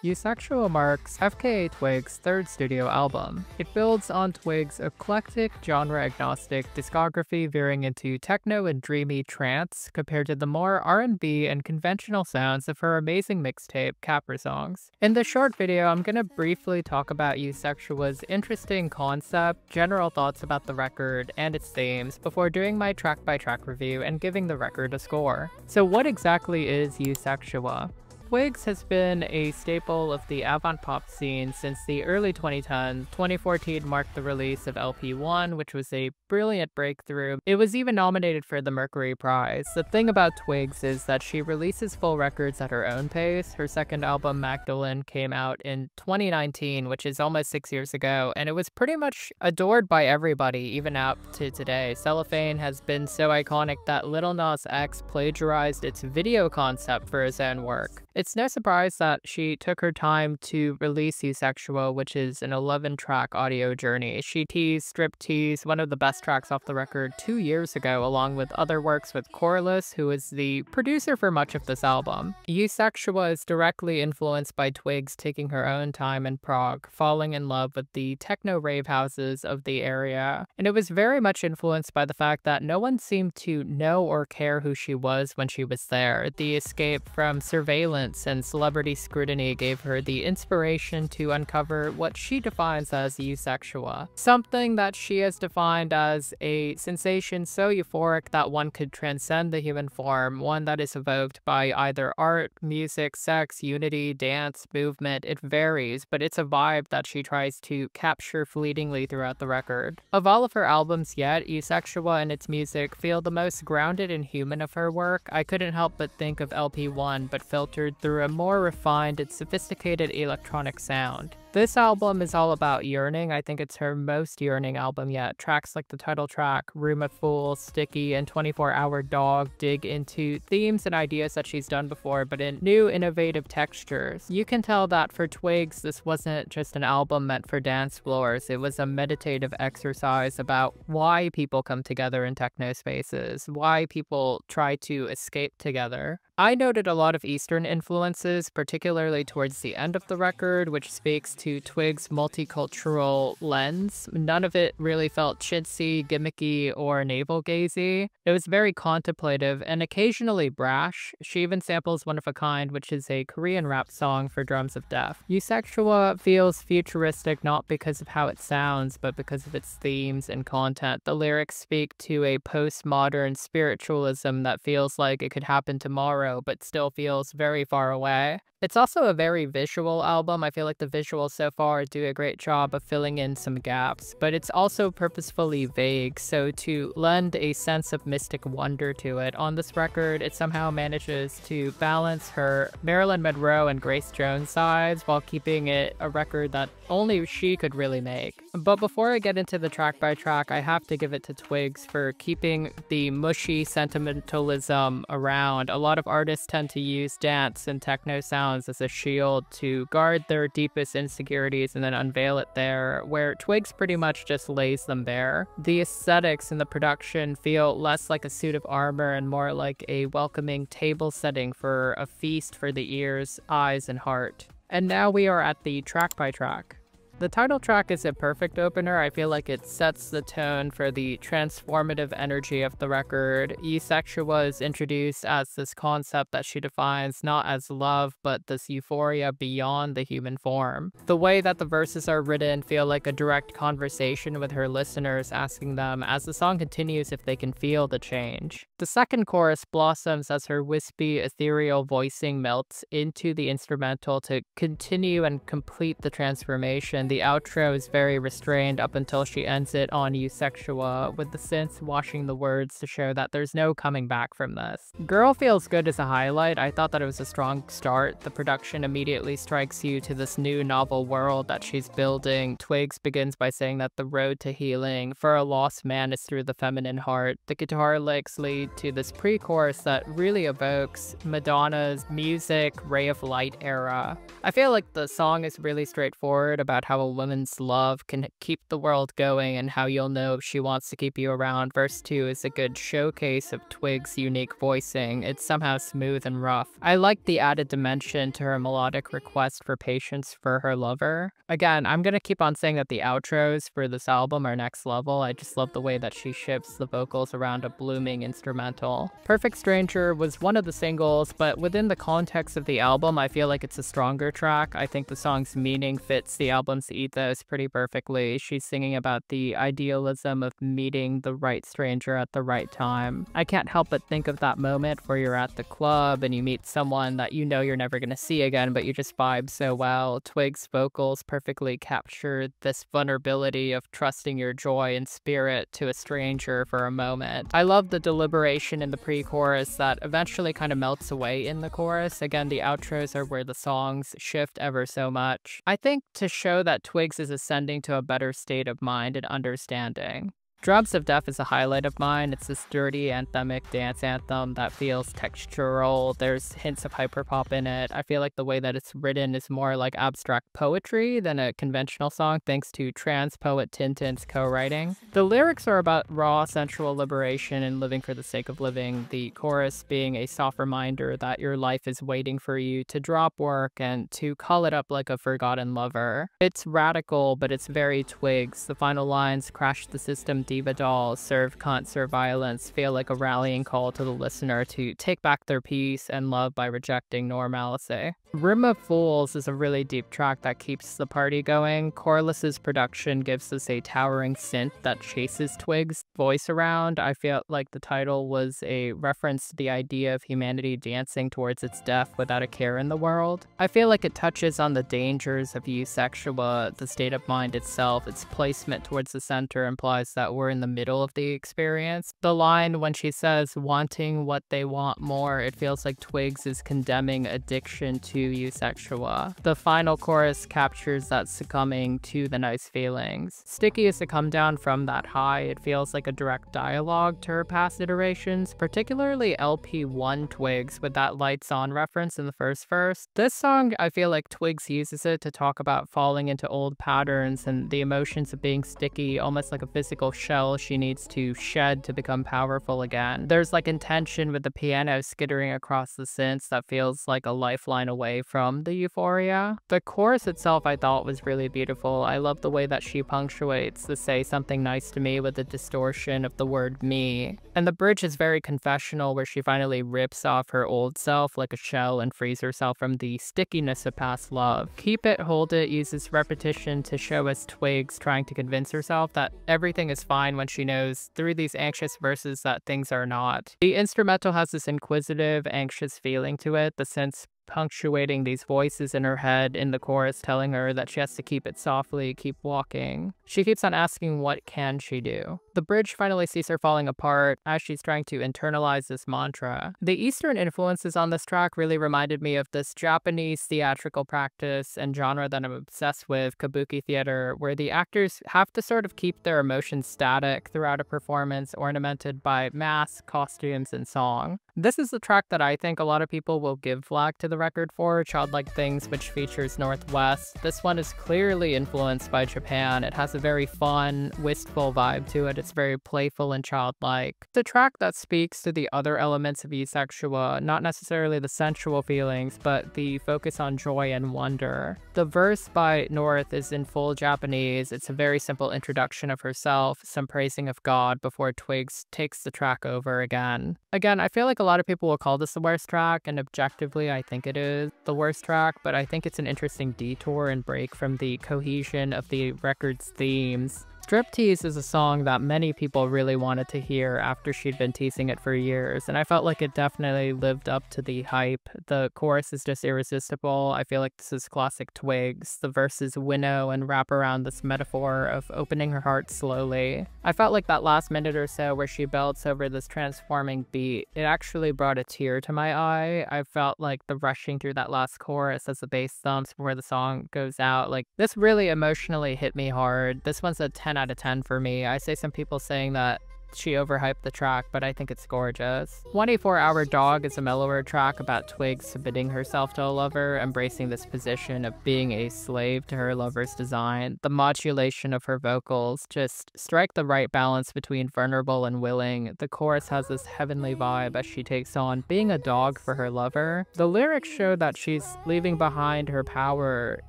Eusexua marks FKA Twigs' third studio album. It builds on Twigs' eclectic, genre-agnostic discography veering into techno and dreamy trance compared to the more R&B and conventional sounds of her amazing mixtape, Caprisongs. In this short video, I'm gonna briefly talk about Eusexua's interesting concept, general thoughts about the record, and its themes before doing my track-by-track review and giving the record a score. So what exactly is Eusexua? Twigs has been a staple of the avant-pop scene since the early 2010s. 2014 marked the release of LP1, which was a brilliant breakthrough. It was even nominated for the Mercury Prize. The thing about Twigs is that she releases full records at her own pace. Her second album, Magdalene, came out in 2019, which is almost 6 years ago, and it was pretty much adored by everybody, even up to today. Cellophane has been so iconic that Lil Nas X plagiarized its video concept for his own work. It's no surprise that she took her time to release Eusexua, which is an 11-track audio journey. She teased Striptease, one of the best tracks off the record, 2 years ago, along with other works with Corliss, who is the producer for much of this album. Eusexua is directly influenced by Twigs taking her own time in Prague, falling in love with the techno rave houses of the area, and it was very much influenced by the fact that no one seemed to know or care who she was when she was there. The escape from surveillance and celebrity scrutiny gave her the inspiration to uncover what she defines as Eusexua, something that she has defined as a sensation so euphoric that one could transcend the human form, one that is evoked by either art, music, sex, unity, dance, movement. It varies, but it's a vibe that she tries to capture fleetingly throughout the record. Of all of her albums yet, Eusexua and its music feel the most grounded and human of her work. I couldn't help but think of LP1, but filtered through a more refined and sophisticated electronic sound. This album is all about yearning. I think it's her most yearning album yet. Tracks like the title track, Room of Fools, Sticky, and 24-Hour Dog dig into themes and ideas that she's done before, but in new, innovative textures. You can tell that for Twigs, this wasn't just an album meant for dance floors. It was a meditative exercise about why people come together in techno spaces, why people try to escape together. I noted a lot of Eastern influences, particularly towards the end of the record, which speaks to Twigs' multicultural lens. None of it really felt chintzy, gimmicky, or navel-gazy. It was very contemplative and occasionally brash. She even samples One of a Kind, which is a Korean rap song for drums of death. Eusexua feels futuristic not because of how it sounds, but because of its themes and content. The lyrics speak to a postmodern spiritualism that feels like it could happen tomorrow, but still feels very far away. It's also a very visual album. I feel like the visuals so far do a great job of filling in some gaps, but it's also purposefully vague, so to lend a sense of mystic wonder to it. On this record, it somehow manages to balance her Marilyn Monroe and Grace Jones sides while keeping it a record that only she could really make. But before I get into the track by track, I have to give it to Twigs for keeping the mushy sentimentalism around. A lot of artists tend to use dance and techno sounds as a shield to guard their deepest insecurities and then unveil it there, where Twigs pretty much just lays them bare. The aesthetics and the production feel less like a suit of armor and more like a welcoming table setting for a feast for the ears, eyes, and heart. And now we are at the track by track. The title track is a perfect opener. I feel like it sets the tone for the transformative energy of the record. Eusexua is introduced as this concept that she defines not as love, but this euphoria beyond the human form. The way that the verses are written feel like a direct conversation with her listeners, asking them as the song continues if they can feel the change. The second chorus blossoms as her wispy, ethereal voicing melts into the instrumental to continue and complete the transformation. The outro is very restrained up until she ends it on Eusexua, with the synths washing the words to show that there's no coming back from this. Girl Feels Good is a highlight. I thought that it was a strong start. The production immediately strikes you to this new novel world that she's building. Twigs begins by saying that the road to healing for a lost man is through the feminine heart. The guitar licks lead to this pre-chorus that really evokes Madonna's music Ray of Light era. I feel like the song is really straightforward about how how a woman's love can keep the world going and how you'll know she wants to keep you around. Verse 2 is a good showcase of Twigs' unique voicing. It's somehow smooth and rough. I like the added dimension to her melodic request for patience for her lover. Again, I'm gonna keep on saying that the outros for this album are next level. I just love the way that she shifts the vocals around a blooming instrumental. Perfect Stranger was one of the singles, but within the context of the album, I feel like it's a stronger track. I think the song's meaning fits the album's ethos pretty perfectly. She's singing about the idealism of meeting the right stranger at the right time. I can't help but think of that moment where you're at the club and you meet someone that you know you're never gonna see again, but you just vibe so well. Twigs' vocals perfectly capture this vulnerability of trusting your joy and spirit to a stranger for a moment. I love the deliberation in the pre-chorus that eventually kind of melts away in the chorus. Again, the outros are where the songs shift ever so much. I think to show that Twigs is ascending to a better state of mind and understanding. Drums of Death is a highlight of mine. It's this dirty, anthemic dance anthem that feels textural. There's hints of hyperpop in it. I feel like the way that it's written is more like abstract poetry than a conventional song, thanks to trans poet Tintin's co-writing. The lyrics are about raw, sensual liberation and living for the sake of living, the chorus being a soft reminder that your life is waiting for you to drop work and to call it up like a forgotten lover. It's radical, but it's very Twigs. The final lines, crash the system, diva dolls, serve cunt, serve violence, feel like a rallying call to the listener to take back their peace and love by rejecting normalcy. Room of Fools is a really deep track that keeps the party going. Corliss's production gives us a towering synth that chases Twigs' voice around. I feel like the title was a reference to the idea of humanity dancing towards its death without a care in the world. I feel like it touches on the dangers of Eusexua, the state of mind itself. Its placement towards the center implies that we're in the middle of the experience. The line when she says, wanting what they want more, it feels like Twigs is condemning addiction to Eusexua. The final chorus captures that succumbing to the nice feelings. Sticky is to come down from that high. It feels like a direct dialogue to her past iterations, particularly LP1 Twigs with that lights on reference in the first verse. This song, I feel like Twigs uses it to talk about falling into old patterns and the emotions of being sticky, almost like a physical shell she needs to shed to become powerful again. There's like intention with the piano skittering across the synths that feels like a lifeline away from the euphoria. The chorus itself I thought was really beautiful. I love the way that she punctuates the say something nice to me with the distortion of the word me. And the bridge is very confessional where she finally rips off her old self like a shell and frees herself from the stickiness of past love. Keep It, Hold It uses repetition to show us Twigs trying to convince herself that everything is fine when she knows through these anxious verses that things are not. The instrumental has this inquisitive, anxious feeling to it. The synths punctuating these voices in her head in the chorus telling her that she has to keep it softly, keep walking. She keeps on asking what can she do. The bridge finally sees her falling apart as she's trying to internalize this mantra. The Eastern influences on this track really reminded me of this Japanese theatrical practice and genre that I'm obsessed with, kabuki theater, where the actors have to sort of keep their emotions static throughout a performance ornamented by masks, costumes, and song. This is the track that I think a lot of people will give flack to the record for, Childlike Things, which features Northwest. This one is clearly influenced by Japan. It has a very fun, wistful vibe to it. It's very playful and childlike. It's a track that speaks to the other elements of Eusexua, not necessarily the sensual feelings, but the focus on joy and wonder. The verse by North is in full Japanese. It's a very simple introduction of herself, some praising of God before Twigs takes the track over again. Again, I feel like a lot of people will call this the worst track, and objectively I think it is the worst track, but I think it's an interesting detour and break from the cohesion of the record's themes. Striptease is a song that many people really wanted to hear after she'd been teasing it for years, and I felt like it definitely lived up to the hype. The chorus is just irresistible. I feel like this is classic Twigs. The verses winnow and wrap around this metaphor of opening her heart slowly. I felt like that last minute or so where she belts over this transforming beat, it actually brought a tear to my eye. I felt like the rushing through that last chorus as the bass thumps before the song goes out. Like, this really emotionally hit me hard. This one's a 10 out of 10 for me. I see some people saying that she overhyped the track, but I think it's gorgeous. 24-Hour Dog is a mellower track about Twigs submitting herself to a lover, embracing this position of being a slave to her lover's design. The modulation of her vocals just strike the right balance between vulnerable and willing. The chorus has this heavenly vibe as she takes on being a dog for her lover. The lyrics show that she's leaving behind her power,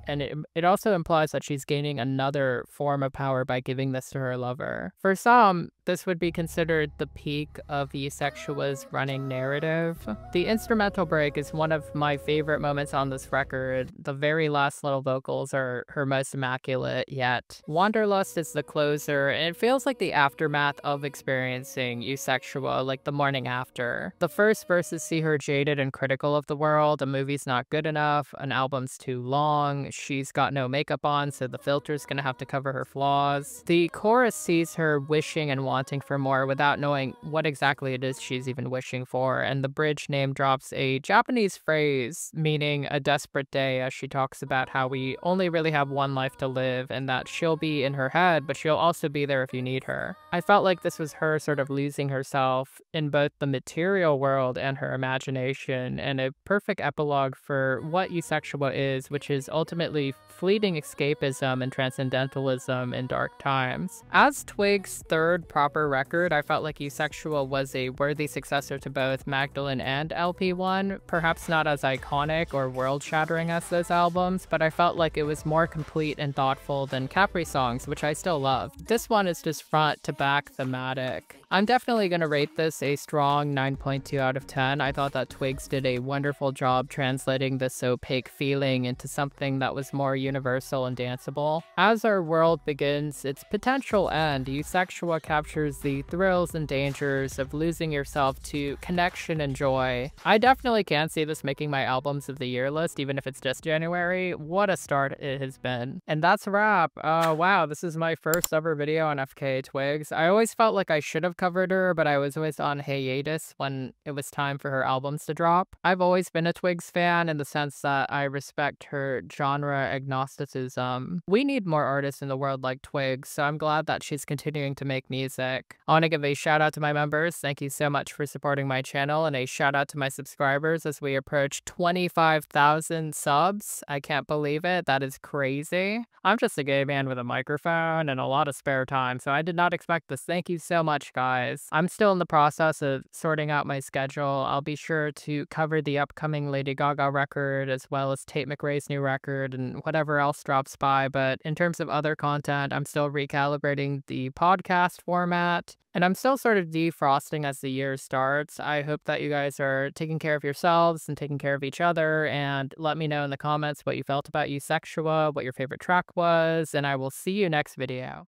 and it also implies that she's gaining another form of power by giving this to her lover. For some, this would be considered the peak of Eusexia's running narrative. The instrumental break is one of my favorite moments on this record. The very last little vocals are her most immaculate yet. Wanderlust is the closer, and it feels like the aftermath of experiencing Eusexua, like the morning after. The first verses see her jaded and critical of the world. A movie's not good enough, an album's too long, she's got no makeup on, so the filter's gonna have to cover her flaws. The chorus sees her wishing and wanting for more without knowing what exactly it is she's even wishing for, and the bridge name drops a Japanese phrase meaning a desperate day, as she talks about how we only really have one life to live and that she'll be in her head, but she'll also be there if you need her. I felt like this was her sort of losing herself in both the material world and her imagination, and a perfect epilogue for what Eusexua is, which is ultimately fleeting escapism and transcendentalism in dark times. As Twigs' third proper record, I felt like Eusexua was a worthy successor to both Magdalene and LP1, perhaps not as iconic or world-shattering as those albums, but I felt like it was more complete and thoughtful than Caprisongs, which I still love. This one is just front to back thematic. I'm definitely going to rate this a strong 9.2 out of 10. I thought that Twigs did a wonderful job translating this opaque feeling into something that was more universal and danceable. As our world begins its potential end, Eusexua captures the thrills and dangers of losing yourself to connection and joy. I definitely can see this making my albums of the year list, even if it's just January. What a start it has been. And that's a wrap. Wow, this is my first ever video on FKA Twigs. I always felt like I should have covered her, but I was always on hiatus when it was time for her albums to drop. I've always been a Twigs fan in the sense that I respect her genre agnosticism. We need more artists in the world like Twigs, so I'm glad that she's continuing to make music. I want to give a shout out to my members. Thank you so much for supporting my channel, and a shout out to my subscribers as we approach 25,000 subs. I can't believe it. That is crazy. I'm just a gay man with a microphone and a lot of spare time, so I did not expect this. Thank you so much, guys. I'm still in the process of sorting out my schedule. I'll be sure to cover the upcoming Lady Gaga record as well as Tate McRae's new record and whatever else drops by, but in terms of other content, I'm still recalibrating the podcast format, and I'm still sort of defrosting as the year starts. I hope that you guys are taking care of yourselves and taking care of each other, and let me know in the comments what you felt about Eusexua, what your favorite track was, and I will see you next video.